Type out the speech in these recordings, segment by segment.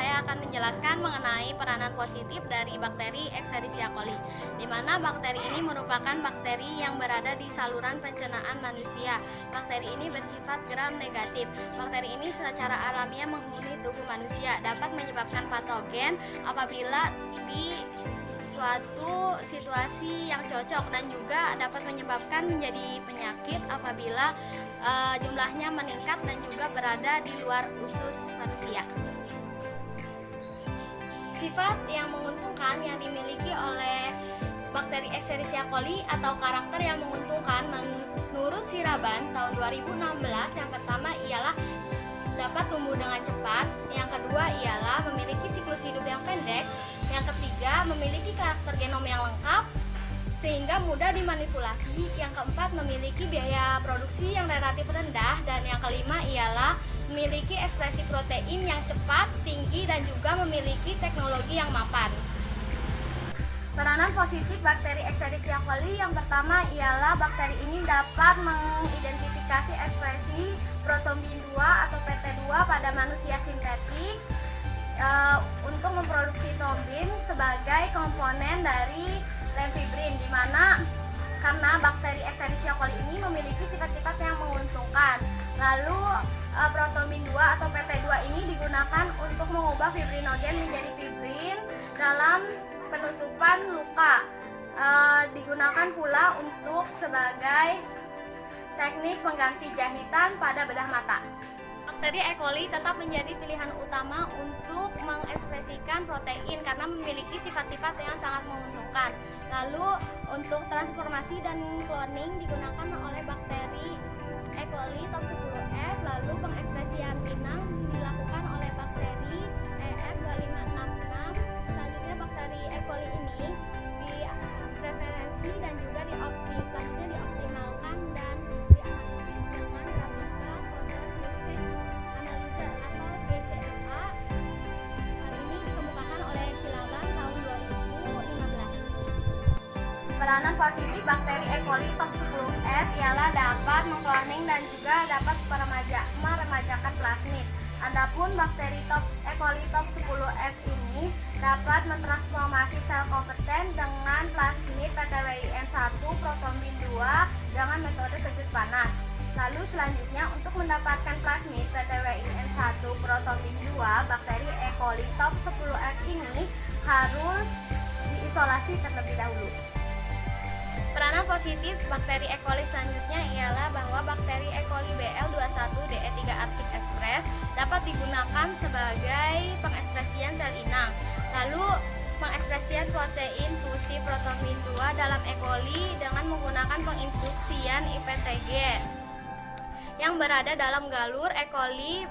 saya akan menjelaskan mengenai peranan positif dari bakteri Escherichia coli, di mana bakteri ini merupakan bakteri yang berada di saluran pencernaan manusia. Bakteri ini bersifat gram negatif. Bakteri ini secara alamiah menghuni tubuh manusia, dapat menyebabkan patogen apabila di suatu situasi yang cocok, dan juga dapat menyebabkan menjadi penyakit apabila jumlahnya meningkat dan juga berada di luar usus manusia. Sifat yang menguntungkan yang dimiliki oleh bakteri Escherichia coli atau karakter yang menguntungkan menurut Siraban tahun 2016, yang pertama ialah dapat tumbuh dengan cepat, yang kedua ialah memiliki siklus hidup yang pendek, yang ketiga memiliki karakter genom yang lengkap sehingga mudah dimanipulasi, yang keempat memiliki biaya produksi yang relatif rendah, dan yang kelima ialah memiliki ekspresi protein yang cepat, tinggi, dan juga memiliki teknologi yang mapan. Peranan positif bakteri Escherichia coli yang pertama ialah bakteri ini dapat mengidentifikasi ekspresi protombin 2 atau PT2 pada manusia sintetik untuk memproduksi tombin sebagai komponen dari lemfibrin, di mana karena bakteri Escherichia coli ini memiliki sifat-sifat yang menguntungkan. Lalu protombin 2 atau PT2 ini digunakan untuk mengubah fibrinogen menjadi fibrin dalam penutupan luka. Digunakan pula untuk sebagai teknik pengganti jahitan pada bedah mata. Bakteri E. coli tetap menjadi pilihan utama untuk mengekspresikan protein karena memiliki sifat-sifat yang sangat menguntungkan. Lalu untuk transformasi dan cloning digunakan oleh bakteri E. coli top 10F. Lalu pengekspresian inang dilakukan oleh bakteri EF2566. Selanjutnya bakteri E. coli ini dipreferensi dan juga selanjutnya dioptimalkan dan dianalisis dengan grafika Process Usage Analyzer atau GCA. Hal ini dikemukakan oleh Silaban tahun 2015. Peranan positif bakteri E. coli top 10F ialah dapat mengkloning dan juga dapat meremajakan plasmid. Adapun bakteri E. coli top 10F ini dapat mentransformasi sel kompeten dengan plasmid PTWIN1 protombin 2 dengan metode kejut panas. Lalu selanjutnya untuk mendapatkan plasmid PTWIN1 protombin 2, bakteri E. coli top 10F ini harus diisolasi terlebih dahulu. Peranan positif bakteri E. coli selanjutnya ialah bahwa bakteri E. coli BL21DE3 Arctic Express dapat digunakan sebagai pengekspresian sel inang. Lalu pengekspresian protein fusi protombin 2 dalam E. coli dengan menggunakan penginstruksian IPTG yang berada dalam galur E. coli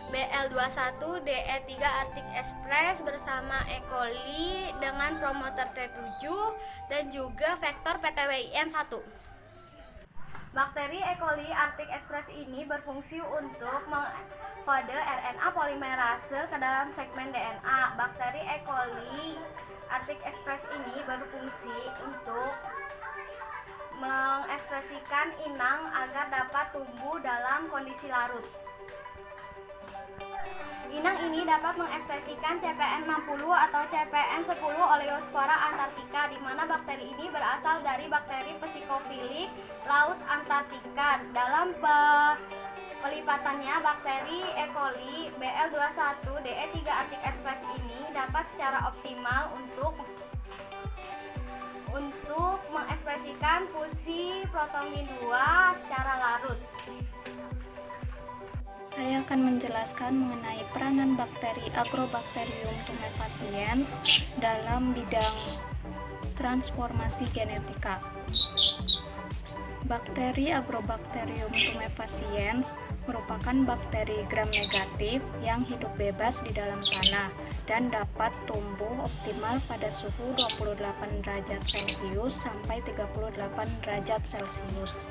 BL21DE3 Arctic Express bersama E. coli dengan promoter T7 dan juga vektor PTWIN1. Bakteri E. coli Arctic Express ini berfungsi untuk mengkode RNA polimerase ke dalam segmen DNA. Bakteri E. coli Arctic Express ini berfungsi untuk mengekspresikan inang agar dapat tumbuh dalam kondisi larut. Inang ini dapat mengekspresikan CPN60 atau CPN10 Oleospora antarctica, di mana bakteri ini berasal dari bakteri psikofilik laut Antartika. Dalam pelipatannya, bakteri E. coli BL21DE3 Arctic Express ini dapat secara optimal untuk mengekspresikan fusi protombin 2 secara larut. Saya akan menjelaskan mengenai peranan bakteri Agrobacterium tumefaciens dalam bidang transformasi genetika. Bakteri Agrobacterium tumefaciens merupakan bakteri gram negatif yang hidup bebas di dalam tanah dan dapat tumbuh optimal pada suhu 28 derajat Celcius sampai 38 derajat Celcius.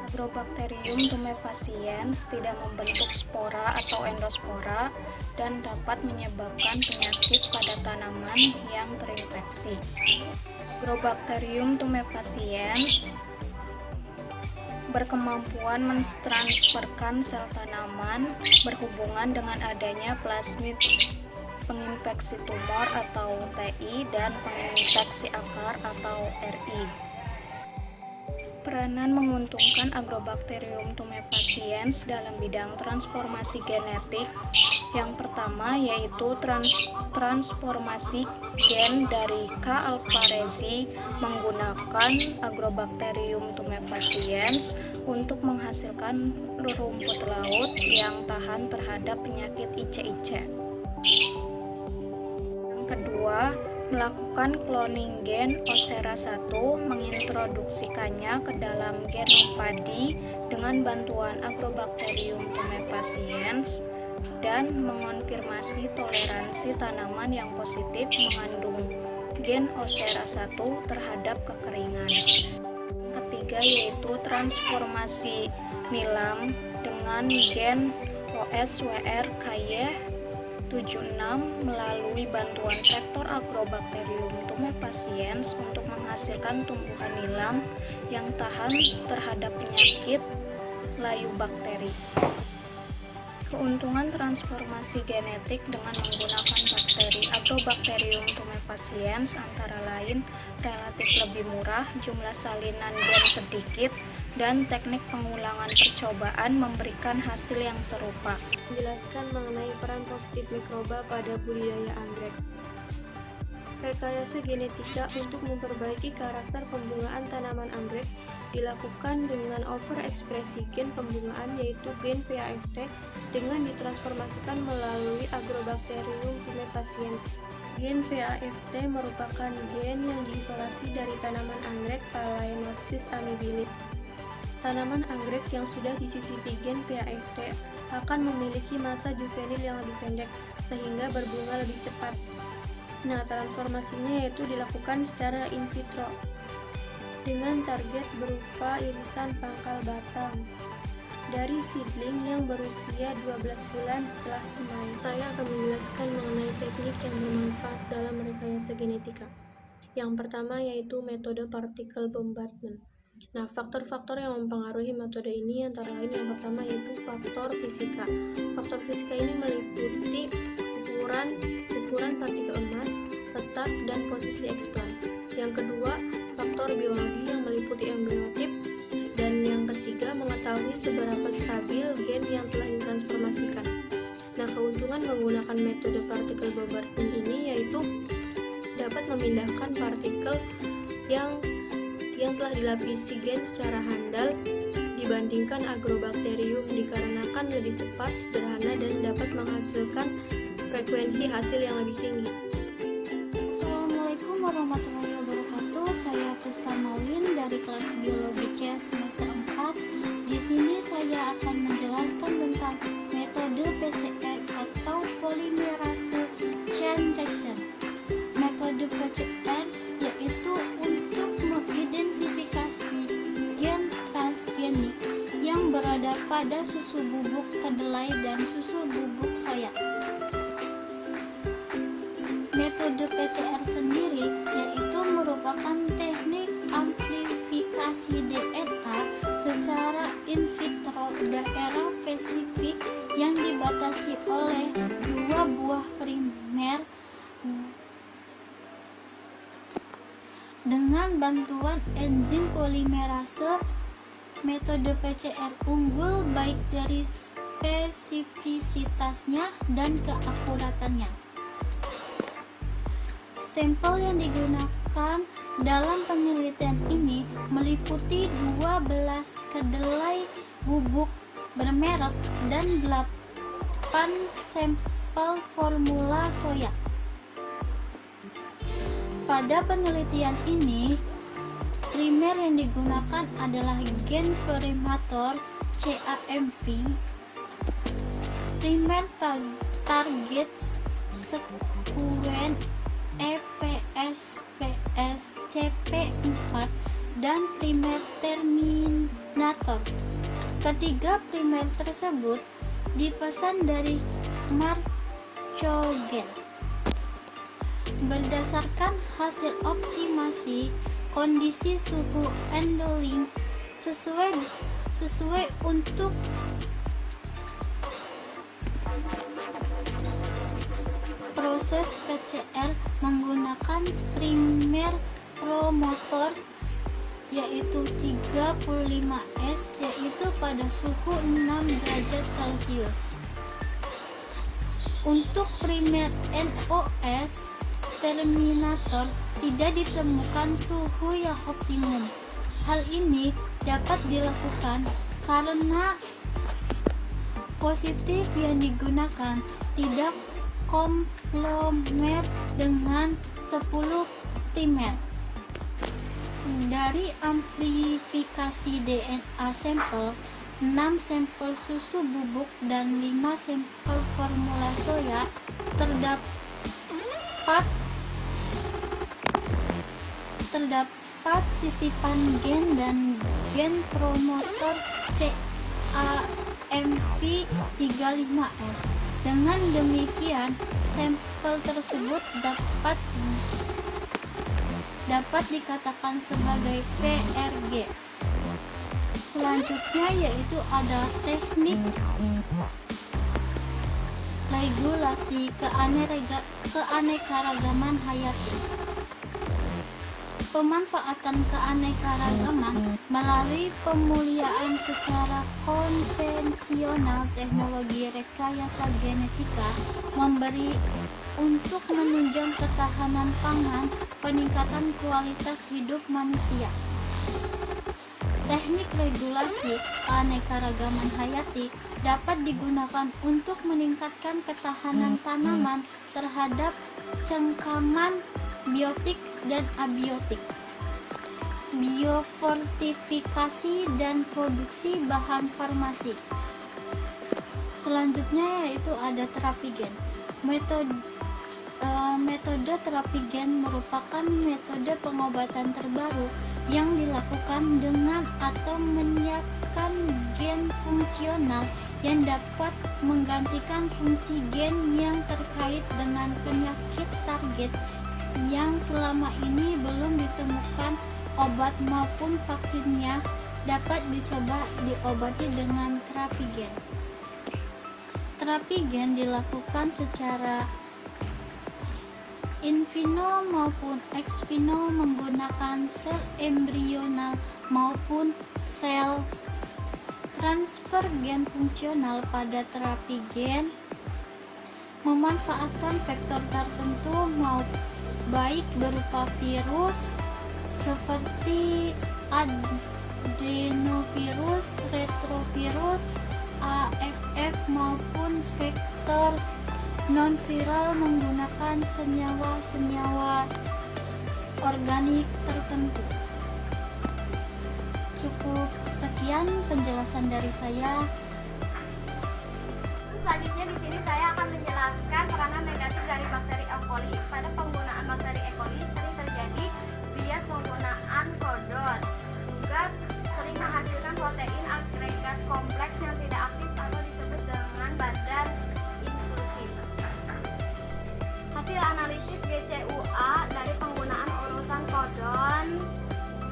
Agrobacterium tumefaciens tidak membentuk spora atau endospora dan dapat menyebabkan penyakit pada tanaman yang terinfeksi. Agrobacterium tumefaciens berkemampuan mentransferkan sel tanaman berhubungan dengan adanya plasmid penginfeksi tumor atau TI, dan penginfeksi akar atau RI. Peranan menguntungkan Agrobacterium tumefaciens dalam bidang transformasi genetik. Yang pertama yaitu transformasi gen dari K. alvarezi menggunakan Agrobacterium tumefaciens untuk menghasilkan rumput laut yang tahan terhadap penyakit ice-ice. Yang kedua, melakukan cloning gen Osera 1, mengintroduksikannya ke dalam genom padi dengan bantuan Agrobacterium tumefaciens dan mengonfirmasi toleransi tanaman yang positif mengandung gen Osera 1 terhadap kekeringan. Ketiga yaitu transformasi nilam dengan gen OSWR-KY 76 melalui bantuan vektor Agrobacterium tumefaciens untuk menghasilkan tumbuhan nilam yang tahan terhadap penyakit layu bakteri. Keuntungan transformasi genetik dengan menggunakan bakteri Agrobacterium tumefaciens antara lain relatif lebih murah, jumlah salinan gen sedikit, dan teknik pengulangan percobaan memberikan hasil yang serupa. Menjelaskan mengenai peran positif mikroba pada budidaya anggrek. Rekayasa genetika untuk memperbaiki karakter pembungaan tanaman anggrek dilakukan dengan overekspresi gen pembungaan yaitu gen PAFT dengan ditransformasikan melalui Agrobacterium tumefaciens. Gen PAFT merupakan gen yang diisolasi dari tanaman anggrek Phalaenopsis amabilis. Tanaman anggrek yang sudah disisipi gen PAFT akan memiliki masa juvenil yang lebih pendek sehingga berbunga lebih cepat. Nah, transformasinya yaitu dilakukan secara in vitro dengan target berupa irisan pangkal batang dari seedling yang berusia 12 bulan setelah semai. Saya akan menjelaskan mengenai teknik yang bermanfaat dalam rekayasa genetika. Yang pertama yaitu metode particle bombardment. Nah, faktor-faktor yang mempengaruhi metode ini antara lain yang pertama yaitu faktor fisika. Faktor fisika ini meliputi ukuran partikel emas, letak, dan posisi eksplan. Yang kedua, faktor biologi yang meliputi embriotip. Dan yang ketiga, mengetahui seberapa stabil gen yang telah ditransformasikan. Nah, keuntungan menggunakan metode particle bombardment ini yaitu dapat memindahkan partikel yang telah dilapisi gen secara handal dibandingkan Agrobacterium dikarenakan lebih cepat, sederhana, dan dapat menghasilkan frekuensi hasil yang lebih tinggi. Assalamualaikum warahmatullahi wabarakatuh. Saya Priska Maulin dari kelas Biologi C semester 4. Di sini saya akan menjelaskan tentang metode PCR atau polymerase chain reaction. Metode PCR yaitu untuk mengidentifikasi gen transgenik yang berada pada susu bubuk kedelai dan susu bubuk soya. Metode PCR sendiri yaitu merupakan teknik amplifikasi DNA secara in vitro daerah spesifik yang dibatasi oleh dua buah primer dengan bantuan enzim polimerase. Metode PCR unggul baik dari spesifisitasnya dan keakuratannya. Sampel yang digunakan dalam penelitian ini meliputi 12 kedelai bubuk bermerek dan 8 sampel formula soya. Pada penelitian ini, primer yang digunakan adalah gen primator CAMV, primer target sekuen EPSPS CP4, dan primer terminator. Ketiga primer tersebut dipesan dari Marcogen. Berdasarkan hasil optimasi kondisi suhu handling sesuai untuk proses PCR menggunakan primer promotor yaitu 35S yaitu pada suhu 6 derajat Celcius. Untuk primer NOS terminator tidak ditemukan suhu yang optimum. Hal ini dapat dilakukan karena positif yang digunakan tidak komplemen dengan 10 primer. Dari amplifikasi DNA sampel, 6 sampel susu bubuk dan 5 sampel formula soya terdapat sisipan gen dan gen promotor CAMV35S. Dengan demikian, sampel tersebut dapat dikatakan sebagai PRG. Selanjutnya yaitu ada teknik regulasi keanekaragaman hayati. Pemanfaatan keanekaragaman melalui pemuliaan secara konvensional teknologi rekayasa genetika memberi untuk menunjang ketahanan pangan, peningkatan kualitas hidup manusia. Teknik regulasi keanekaragaman hayati dapat digunakan untuk meningkatkan ketahanan tanaman terhadap cengkaman biotik dan abiotik, biofortifikasi dan produksi bahan farmasi. Selanjutnya yaitu ada terapi gen. Metode terapi gen merupakan metode pengobatan terbaru yang dilakukan dengan atau menyiapkan gen fungsional yang dapat menggantikan fungsi gen yang terkait dengan penyakit target yang selama ini belum ditemukan obat maupun vaksinnya. Dapat dicoba diobati dengan terapi gen. Terapi gen dilakukan secara in vivo maupun ex vivo menggunakan sel embrional maupun sel transfer gen fungsional. Pada terapi gen memanfaatkan vektor tertentu baik berupa virus seperti adenovirus, retrovirus, AFF maupun vektor non-viral menggunakan senyawa-senyawa organik tertentu. Cukup sekian penjelasan dari saya. Selanjutnya di sini saya akan menjelaskan peranan negatif dari bakteri E. coli. Pada penggunaan bakteri E. coli sering terjadi bias penggunaan kodon, juga sering menghasilkan protein agregat kompleks yang tidak aktif atau disebut dengan badan inklusif. Hasil analisis GCUA dari penggunaan urutan kodon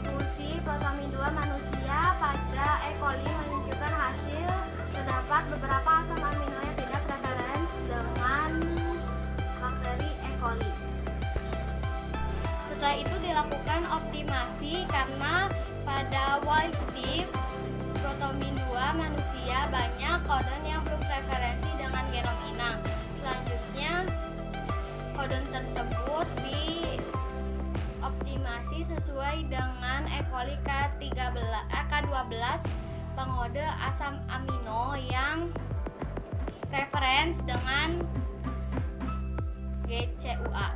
fusi protomin 2 manusia pada E. coli menunjukkan hasil terdapat beberapa asam amino yang tidak preferens dengan bakteri E. coli. Setelah itu dilakukan optimasi karena pada wild type protomin 2 manusia banyak kodon yang belum preferensi dengan genom inang. Selanjutnya kodon tersebut dioptimasi sesuai dengan E. coli K12 pengode asam amino yang referens dengan GCUA.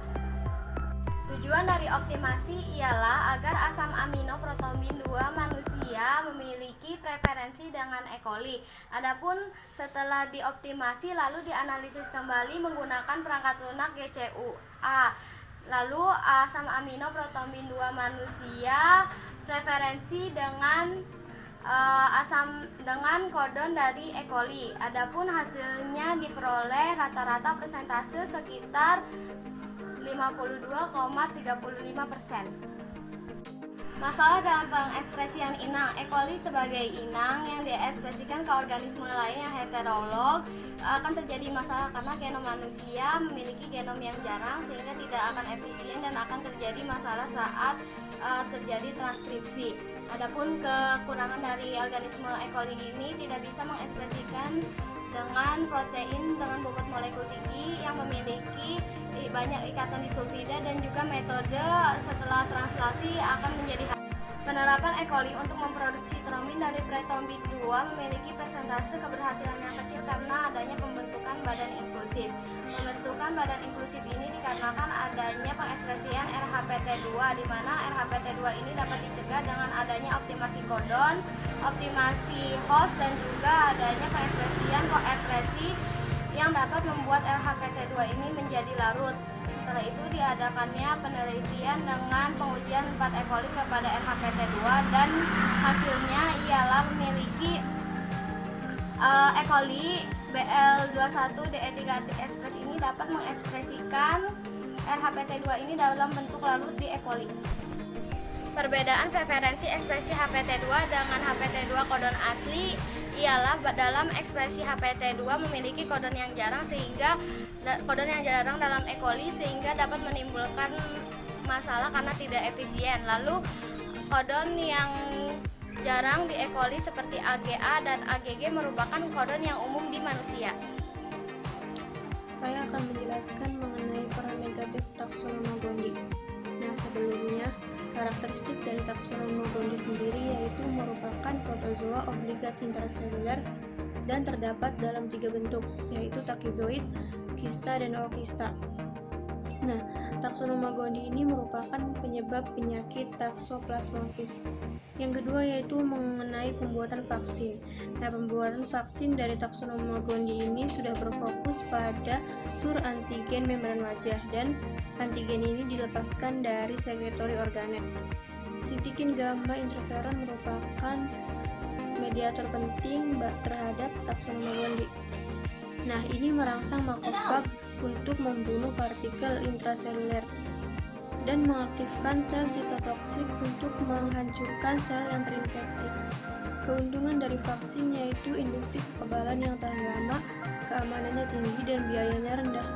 Tujuan dari optimasi ialah agar asam amino protomin 2 manusia memiliki preferensi dengan E. coli. Adapun setelah dioptimasi lalu dianalisis kembali menggunakan perangkat lunak GCUA. Lalu asam amino protomin 2 manusia preferensi dengan dengan kodon dari E. coli. Adapun hasilnya diperoleh rata-rata persentase sekitar 52,35%. Masalah dalam pengekspresian inang. E. coli sebagai inang yang diekspresikan ke organisme lain yang heterolog akan terjadi masalah karena genom manusia memiliki genom yang jarang sehingga tidak akan efisien dan akan terjadi masalah saat terjadi transkripsi. Adapun kekurangan dari organisme E. coli ini tidak bisa mengekspresikan dengan protein dengan bobot molekul tinggi yang memiliki banyak ikatan disulfida dan juga metode setelah translasi akan menjadi penerapan E. coli untuk memproduksi trombin dari pretombin 2 memiliki persentase keberhasilan yang kecil karena adanya pembentukan badan inklusif. Pembentukan badan inklusif ini dikarenakan adanya pengekspresian RHPT2 di mana RHPT2 ini dapat dicegah dengan adanya optimasi kodon, optimasi host dan juga adanya pengekspresian koekspresi yang dapat membuat RHPT2 ini menjadi larut. Setelah itu diadakannya penelitian dengan pengujian 4 E. coli kepada RHPT2 dan hasilnya ialah memiliki E. coli BL21DE3 ekspres ini dapat mengekspresikan RHPT2 ini dalam bentuk larut di E. coli. Perbedaan preferensi ekspresi HPT2 dengan HPT2 kodon asli ialah dalam ekspresi HPT2 memiliki kodon yang jarang dalam E. coli sehingga dapat menimbulkan masalah karena tidak efisien. Lalu kodon yang jarang di E. coli seperti AGA dan AGG merupakan kodon yang umum di manusia. Saya akan menjelaskan mengenai peran negatif taksonomi Gondy. Nah, sebelumnya karakteristik dari taksonomi Gondy sendiri yaitu merupakan protozoa obligat intraseluler dan terdapat dalam 3 bentuk, yaitu takizoid, kista, dan okista. Nah, taksonomi Gondy ini merupakan penyebab penyakit taksoplasmosis. Yang kedua yaitu mengenai pembuatan vaksin. Nah, pembuatan vaksin dari taksonomi Gondy ini sudah berfokus pada surantigen membran wajah dan antigen ini dilepaskan dari sekretory organet. Sitokin gamma interferon merupakan mediator penting terhadap taksonomi Gondy. Nah, ini merangsang makrofag untuk membunuh partikel intraseluler dan mengaktifkan sel sitotoksik untuk menghancurkan sel yang terinfeksi. Keuntungan dari vaksin yaitu induksi kekebalan yang tahan lama, keamanannya tinggi, dan biayanya rendah.